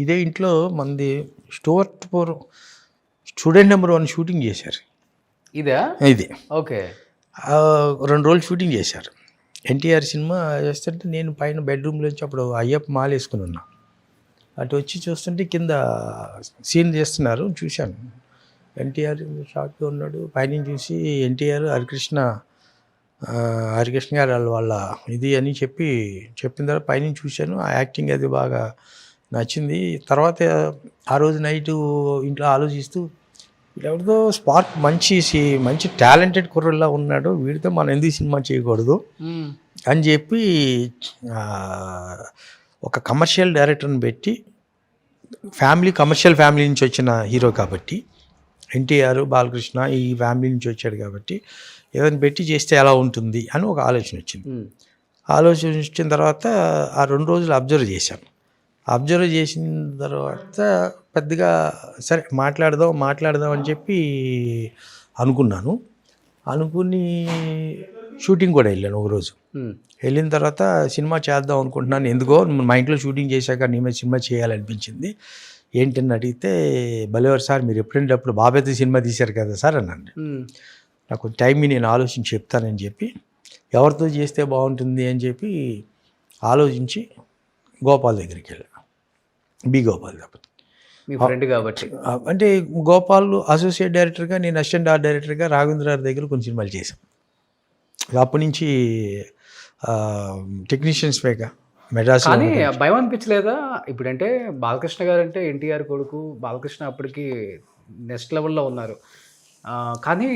ఇదే ఇంట్లో మనది స్టూడెంట్ నెంబర్ 1 షూటింగ్ చేశారు. ఇదా? ఇది ఓకే. 2 రోజులు షూటింగ్ చేశారు. ఎన్టీఆర్ సినిమా చేస్తుంటే నేను పైన బెడ్రూమ్లోంచి అప్పుడు అయ్యప్ప మాల వేసుకుని ఉన్నా. అటు వచ్చి చూస్తుంటే కింద సీన్ చేస్తున్నారు, చూశాను. ఎన్టీఆర్ షార్ట్గా ఉన్నాడు. పైనుంచి చూసి ఎన్టీఆర్ హరికృష్ణ గారు వాళ్ళ ఇది అని చెప్పిన తర్వాత పైనుంచి చూశాను. ఆ యాక్టింగ్ అది బాగా నచ్చింది. తర్వాత ఆ రోజు నైటు ఇంట్లో ఆలోచిస్తూ ఎవరితో స్పార్క్ మంచి టాలెంటెడ్ కుర్రల్లా ఉన్నాడు, వీడితో మనం ఎందుకు సినిమా చేయకూడదు అని చెప్పి ఒక కమర్షియల్ డైరెక్టర్ని పెట్టి, కమర్షియల్ ఫ్యామిలీ నుంచి వచ్చిన హీరో కాబట్టి, ఎన్టీఆర్ బాలకృష్ణ ఈ ఫ్యామిలీ నుంచి వచ్చాడు కాబట్టి ఏదైనా పెట్టి చేస్తే ఎలా ఉంటుంది అని ఒక ఆలోచన వచ్చింది. ఆలోచన వచ్చిన తర్వాత ఆ 2 రోజులు అబ్జర్వ్ చేశాను. అబ్జర్వ్ చేసిన తర్వాత పెద్దగా సరే మాట్లాడదాం అని చెప్పి అనుకుని షూటింగ్ కూడా వెళ్ళాను. ఒక రోజు వెళ్ళిన తర్వాత సినిమా చేద్దాం అనుకుంటున్నాను, ఎందుకో మా ఇంట్లో షూటింగ్ చేశాక నీ మీద సినిమా చేయాలనిపించింది. ఏంటని అడిగితే, భలేవారు సార్, మీరు ఎప్పుడప్పుడు బాబాయ్తో సినిమా తీశారు కదా సార్ అన్నాను. నాకు టైం నేను ఆలోచించి చెప్తానని చెప్పి, ఎవరితో చేస్తే బాగుంటుంది అని చెప్పి ఆలోచించి గోపాల్ దగ్గరికి వెళ్ళాను. గోపాల్ మీ ఫ్రెండ్ కాబట్టి. అంటే గోపాల్ అసోసియేట్ డైరెక్టర్గా, నేను అసిస్టెంట్ ఆర్ట్ డైరెక్టర్గా రాఘవేంద్ర గారి దగ్గర కొన్ని సినిమాలు చేశాం. అప్పటి నుంచి టెక్నీషియన్స్ పైగా మెడ్రాస్. కానీ భయం అనిపించలేదా? ఇప్పుడంటే బాలకృష్ణ గారు అంటే ఎన్టీఆర్ కొడుకు, బాలకృష్ణ అప్పటికి నెక్స్ట్ లెవెల్లో ఉన్నారు. కానీ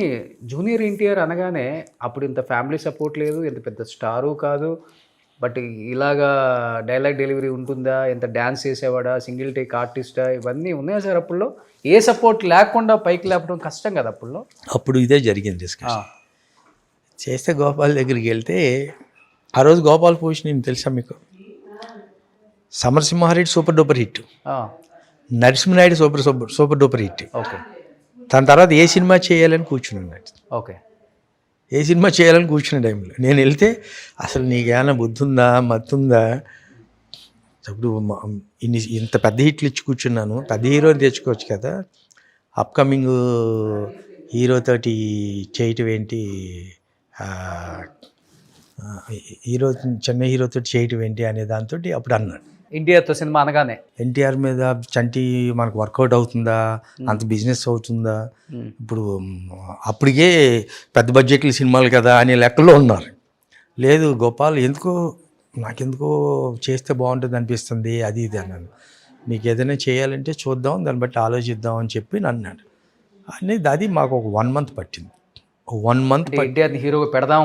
జూనియర్ ఎన్టీఆర్ అనగానే అప్పుడు ఇంత ఫ్యామిలీ సపోర్ట్ లేదు, ఇంత పెద్ద స్టారు కాదు. బట్ ఇలాగా డైలాగ్ డెలివరీ ఉంటుందా, ఎంత డ్యాన్స్ చేసేవాడా, సింగిల్ టేక్ ఆర్టిస్టా, ఇవన్నీ ఉన్నాయా సార్ అప్పుల్లో? ఏ సపోర్ట్ లేకుండా పైకి లేపడం కష్టం కదా అప్పుల్లో. అప్పుడు ఇదే జరిగింది డిస్కషన్. చేస్తే గోపాల్ దగ్గరికి వెళ్తే, ఆ రోజు గోపాల్ పొజిషన్ ఏం తెలుసా మీకు? Samarasimha Reddy super duper hit, Narasimha Naidu super duper hit. Okay. దాని తర్వాత ఏ సినిమా చేయాలని కూర్చున్నాడు. ఓకే. ఏ సినిమా చేయాలని కూర్చున్న టైంలో నేను వెళ్తే, అసలు నీకేమైనా బుద్ధి ఉందా, మత్తుందా, ఇప్పుడు ఇంత పెద్ద హిట్లు ఇచ్చి కూర్చున్నాను, పెద్ద హీరోని తెచ్చుకోవచ్చు కదా, అప్కమింగ్ హీరోతోటి చేయటం ఏంటి, చిన్న హీరోతో చేయటం ఏంటి అనే దాంతో అప్పుడు అన్నాడు. ఎన్టీఆర్తో సినిమా అనగానే ఎన్టీఆర్ మీద చంటి మనకు వర్కౌట్ అవుతుందా, అంత బిజినెస్ అవుతుందా, ఇప్పుడు అప్పటికే పెద్ద బడ్జెట్లు సినిమాలు కదా అనే లెక్కలో ఉన్నారు. లేదు గోపాల్, నాకెందుకో చేస్తే బాగుంటుంది అనిపిస్తుంది, అది ఇది అన్నాను. నీకు ఏదైనా చేయాలంటే చూద్దాం, దాన్ని బట్టి ఆలోచిద్దాం అని చెప్పి అన్నాడు. అనేది అది మాకు ఒక 1 month పట్టింది. 1 month ఎన్టీఆర్ని హీరోగా పెడదాం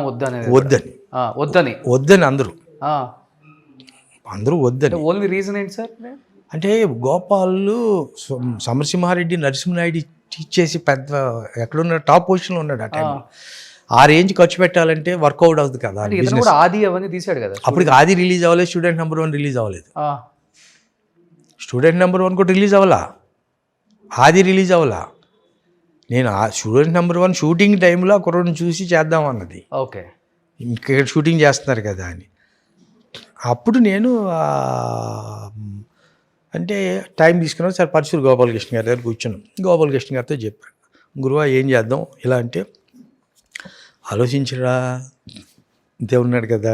వద్దని అందరూ వద్దని. ఓన్లీ రీజన్ ఏంటి సార్? అంటే గోపాల్ సమరసింహారెడ్డి, నరసింహనాయుడు ఇచ్చేసి పెద్ద ఎక్కడున్న టాప్ పొజిషన్లో ఉన్నాడు. ఆ టైంలో ఆ రేంజ్ ఖర్చు పెట్టాలంటే వర్కౌట్ అవుతుంది కదా. ఆది అవన్నీ తీశాడు కదా. అప్పటికి ఆది రిలీజ్ అవ్వలేదు, స్టూడెంట్ నెంబర్ 1 రిలీజ్ అవ్వలేదు. స్టూడెంట్ నెంబర్ 1 కూడా రిలీజ్ అవ్వాలా, ఆది రిలీజ్ అవ్వాలా. నేను ఆ స్టూడెంట్ నెంబర్ 1 షూటింగ్ టైంలో కుర్రని చూసి చేద్దాం అన్నది. ఓకే. ఇక్కడ షూటింగ్ చేస్తున్నారు కదా అని. అప్పుడు నేను అంటే టైం తీసుకున్నాను సార్, పరశురు గోపాలకృష్ణ గారి దగ్గర కూర్చున్నాను. గోపాలకృష్ణ గారితో చెప్పాను, గురువా ఏం చేద్దాం ఇలా అంటే, ఆలోచించరా, ఇంతే ఉన్నాడు కదా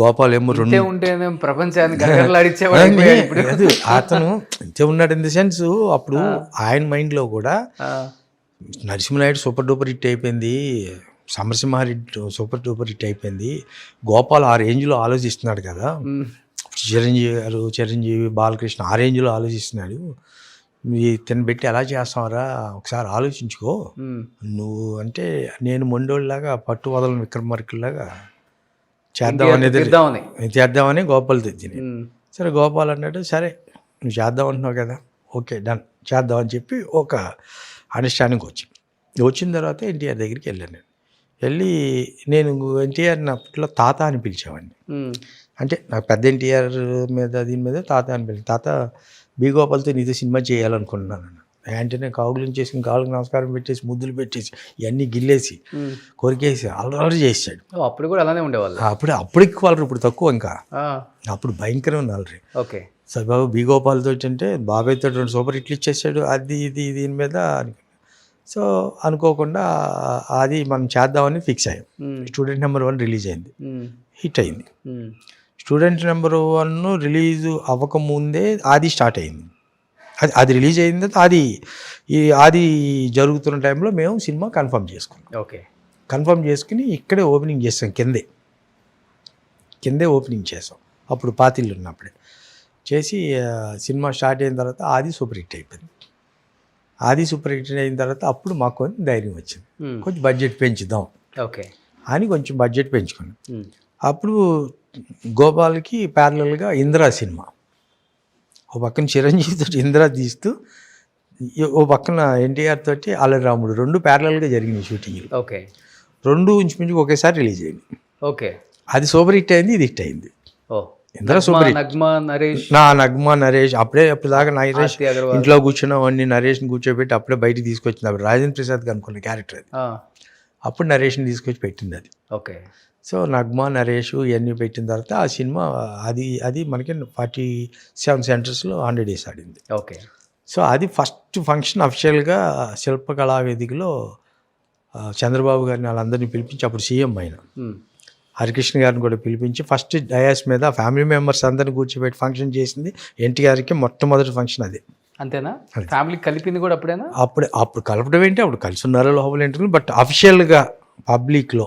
గోపాల్, ఏమో 2 ప్రపంచానికి అతను ఇంతే ఉన్నాడు. ఇన్ ది సెన్స్ అప్పుడు ఆయన మైండ్లో కూడా నరసింహనాయుడు సూపర్ డూపర్ హిట్ అయిపోయింది, సమరసింహారెడ్డి సూపర్ డూపర్ హిట్ అయిపోయింది, గోపాల్ ఆ రేంజ్లో ఆలోచిస్తున్నాడు కదా, చిరంజీవి బాలకృష్ణ ఆ రేంజ్లో ఆలోచిస్తున్నాడు, ఇతను పెట్టి ఎలా చేస్తావరా, ఒకసారి ఆలోచించుకో నువ్వు అంటే. నేను మొండోళ్ళలాగా పట్టు వదలని విక్రమార్కుల్లాగా చేద్దామని గోపాల్ తెచ్చింది. సరే గోపాల్ అన్నాడు, సరే నువ్వు చేద్దాం అంటున్నావు కదా, ఓకే డన్ చేద్దామని చెప్పి ఒక అండర్స్టాండింగ్ వచ్చిన తర్వాత ఎన్టీఆర్ దగ్గరికి వెళ్ళాను. నేను ఎన్టీఆర్ని అప్పట్లో తాత అని పిలిచేవాడిని. అంటే నాకు పెద్ద ఎన్టీఆర్ మీద దీని మీద తాత అని పిలిచి, తాత గోపాల్తో నీతో సినిమా చేయాలనుకుంటున్నాను అన్న. వెంటనే కావులించేసి కాళ్ళకి నమస్కారం పెట్టేసి ముద్దులు పెట్టేసి ఇవన్నీ గిల్లేసి కొరికేసి అల్లరి చేసాడు. అప్పుడు కూడా అలానే ఉండేవాళ్ళు. అప్పటికి వాళ్ళు ఇప్పుడు తక్కువ, ఇంకా అప్పుడు భయంకరమైన అల్లరి. ఓకే. సరే బాబు బి గోపాల్తో అంటే బాబాయ్తో 2 సూపర్ హిట్లు ఇచ్చేసాడు, అది ఇది దీని మీద సో అనుకోకుండా అది మనం చేద్దామని ఫిక్స్ అయ్యాం. స్టూడెంట్ నెంబర్ 1 రిలీజ్ అయింది, హిట్ అయింది. స్టూడెంట్ నెంబర్ 1 రిలీజ్ అవ్వకముందే ఆది స్టార్ట్ అయింది. అది రిలీజ్ అయింది. అది జరుగుతున్న టైంలో మేము సినిమా కన్ఫర్మ్ చేసుకున్నాం. ఓకే, కన్ఫర్మ్ చేసుకుని ఇక్కడే ఓపెనింగ్ చేసాం, కిందే ఓపెనింగ్ చేసాం. అప్పుడు పాతిళ్ళు ఉన్నప్పుడే చేసి సినిమా స్టార్ట్ అయిన తర్వాత ఆది సూపర్ హిట్ అయిపోయింది. ఆది సూపర్ హిట్ అయిన తర్వాత అప్పుడు మాకు కొంచెం ధైర్యం వచ్చింది, కొంచెం బడ్జెట్ పెంచుదాం ఓకే అని కొంచెం బడ్జెట్ పెంచుకున్నాం. అప్పుడు గోపాల్కి ప్యారలల్గా ఇందిరా సినిమా, ఓ పక్కన చిరంజీవి తోటి ఇందిరా తీస్తూ, ఓ పక్కన ఎన్టీఆర్ తోటి అల్లరి రాముడు, 2 ప్యారలల్గా జరిగినాయి షూటింగ్లు. ఓకే, 2 ఇంచుమించు ఒకేసారి రిలీజ్ అయింది. ఓకే, అది సూపర్ హిట్ అయింది, ఇది హిట్ అయింది. Indira super hit. నగ్మా నరేష్ అప్పుడు దాకా నరేష్ ఇంట్లో కూర్చున్నావాడిని, నరేష్ని కూర్చోబెట్టి అప్పుడే బయటికి తీసుకొచ్చింది. అప్పుడు రాజేంద్ర ప్రసాద్ అనుకున్న క్యారెక్టర్ అది, అప్పుడు నరేష్ని తీసుకొచ్చి పెట్టింది అది. ఓకే, సో నగ్మా నరేష్ ఇవన్నీ పెట్టిన తర్వాత ఆ సినిమా అది మనకి 47 సెంటర్స్లో 100 days ఆడింది. ఓకే, సో అది ఫస్ట్ ఫంక్షన్ అఫిషియల్గా శిల్పకళా వేదికలో చంద్రబాబు గారిని వాళ్ళందరినీ పిలిపించి, అప్పుడు సీఎం అయిన హరికృష్ణ గారిని కూడా పిలిపించి ఫస్ట్ డయాస్ మీద ఫ్యామిలీ మెంబర్స్ అందరిని కూర్చోబెట్టి ఫంక్షన్ చేసింది ఎన్టీఆర్కి మొట్టమొదటి ఫంక్షన్ అది. అంతేనా? ఫ్యామిలీ కలిపింది కూడా అప్పుడేనా? అప్పుడు కలపడం ఏంటి, అప్పుడు కలిసి ఉన్నారో లోపల ఏంటి, బట్ అఫిషియల్గా పబ్లిక్లో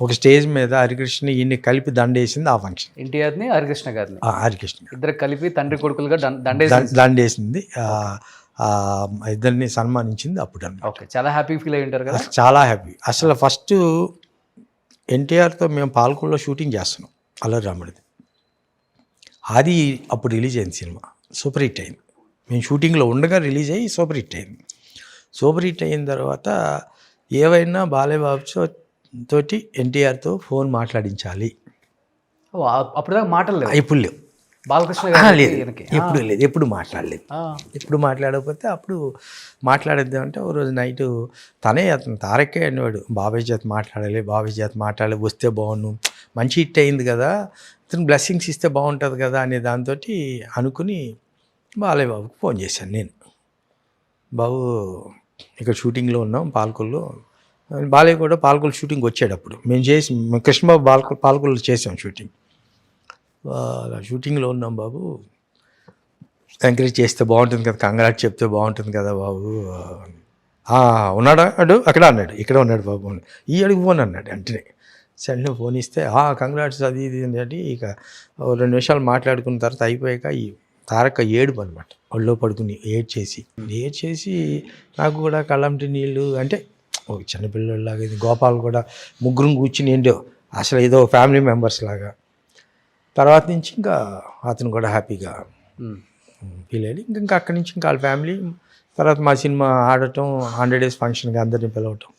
ఒక స్టేజ్ మీద హరికృష్ణ ఈయన్ని కలిపి దండేసింది ఆ ఫంక్షన్. ఎన్టీఆర్ని హరికృష్ణ గారిని, హరికృష్ణ ఇద్దరు కలిపి తండ్రి కొడుకులుగా దండేసింది. ఇద్దరిని సన్మానించింది అప్పుడు. ఓకే, చాలా హ్యాపీ ఫీల్ అయ్యి ఉంటారు కదా? చాలా హ్యాపీ. అసలు ఫస్ట్ ఎన్టీఆర్తో మేము పాల్కొల్లో షూటింగ్ చేస్తున్నాం అల్లరి రాముడిది. అది అప్పుడు రిలీజ్ అయింది సినిమా, సూపర్ హిట్ అయింది. మేము షూటింగ్లో ఉండగా రిలీజ్ అయ్యి సూపర్ హిట్ అయింది. సూపర్ హిట్ అయిన తర్వాత ఏవైనా బాలయ్యబాబు తోటి ఎన్టీఆర్తో ఫోన్ మాట్లాడించాలి. అప్పుడు దాకా మాట్లాడలేదు? ఇప్పుడు లేవు. బాలకృష్ణ లేదు, ఎప్పుడు లేదు, ఎప్పుడు మాట్లాడలేదు. ఎప్పుడు మాట్లాడకపోతే అప్పుడు మాట్లాడేద్దామంటే ఓ రోజు నైటు అతను తారకే అనేవాడు, బాబాయ్ చేత మాట్లాడాలి, వస్తే బాగుండు, మంచి హిట్ అయింది కదా, ఇతను బ్లెస్సింగ్స్ ఇస్తే బాగుంటుంది కదా అనే దాంతో అనుకుని బాలయ్య బాబుకి ఫోన్ చేశాను నేను. బాబు ఇక్కడ షూటింగ్లో ఉన్నాం పాల్కొల్లో. బాలయ్య కూడా పాల్కొల్లు షూటింగ్ వచ్చాడు. అప్పుడు మేము కృష్ణబాబు పాల్కొల్లు చేసాం షూటింగ్. అలా షూటింగ్లో ఉన్నాం బాబు, ఎంకరేజ్ చేస్తే బాగుంటుంది కదా, కంగ్రాట్ చెప్తే బాగుంటుంది కదా బాబు. ఉన్నాడా అక్కడ అన్నాడు, ఇక్కడ ఉన్నాడు బాబు, ఈ అడుగు ఫోన్ అన్నాడు. వెంటనే సడన్గా ఫోన్ ఇస్తే కంగ్రాట్స్ అది ఇది అంటే ఇక 2 నిమిషాలు మాట్లాడుకున్న తర్వాత అయిపోయాక ఈ తారక ఏడుపు అనమాట, ఒళ్ళో పడుకుని ఏడ్చేసి నాకు కూడా కళ్ళంటి నీళ్ళు అంటే ఒక చిన్నపిల్లలాగా, ఇది గోపాల్ కూడా ముగ్గురు కూర్చుని ఏంటో అసలు ఏదో ఫ్యామిలీ మెంబర్స్ లాగా. తర్వాత నుంచి ఇంకా అతను కూడా హ్యాపీగా ఫీల్ అయ్యి ఇంకా అక్కడి నుంచి ఇంకా వాళ్ళ ఫ్యామిలీ. తర్వాత మా సినిమా ఆడటం, 100 days ఫంక్షన్గా అందరినీ పిలవటం,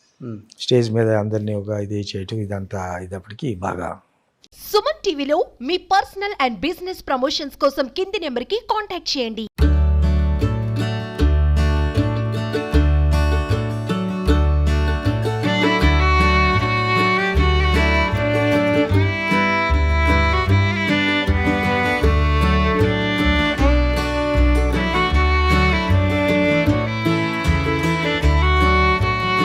స్టేజ్ మీద అందరినీ ఒక ఇది చేయటం, ఇదంతా ఇదప్పటికి బాగా. సుమన్ టీవీలో మీ పర్సనల్ అండ్ బిజినెస్ ప్రమోషన్స్ కోసం కింది నెంబర్కి కాంటాక్ట్ చేయండి.